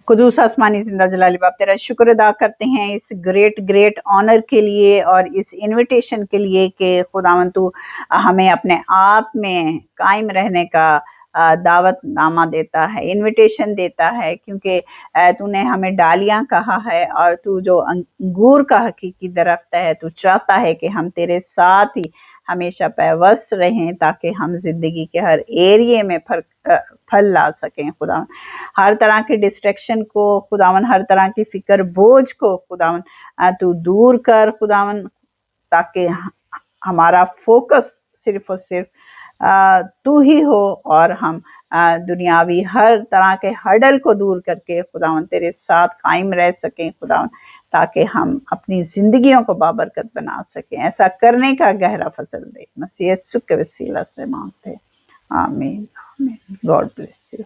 कुदूस आसमानी जिंदा जलाली बाप तेरा शुक्र अदा करते हैं इस ग्रेट ग्रेट ऑनर के लिए और इस इनविटेशन के लिए कि खुदावन तू हमें अपने आप में कायम रहने का दावत नामा देता है, इनविटेशन देता है, क्योंकि तूने हमें डालियां कहा है और तू जो अंगूर का हकीकी दरख्त है, तू चाहता है कि हम तेरे साथ ही हमेशा पैवस्त रहें ताकि हम जिंदगी के हर एरिए में फल ला सकें। खुदा हर तरह के डिस्ट्रैक्शन को खुदावन, हर तरह की फिक्र बोझ को खुदावन तू दूर कर खुदावन, ताकि हमारा फोकस सिर्फ और सिर्फ तू ही हो और हम दुनियावी हर तरह के हर्डल को दूर करके खुदावन तेरे साथ कायम रह सकें खुदावन, ताकि हम अपनी जिंदगियों को बाबरकत बना सकें। ऐसा करने का गहरा फसल दे, मसीह यीशु के वसीला से मांगते हैं, आमीन आमीन। God bless you.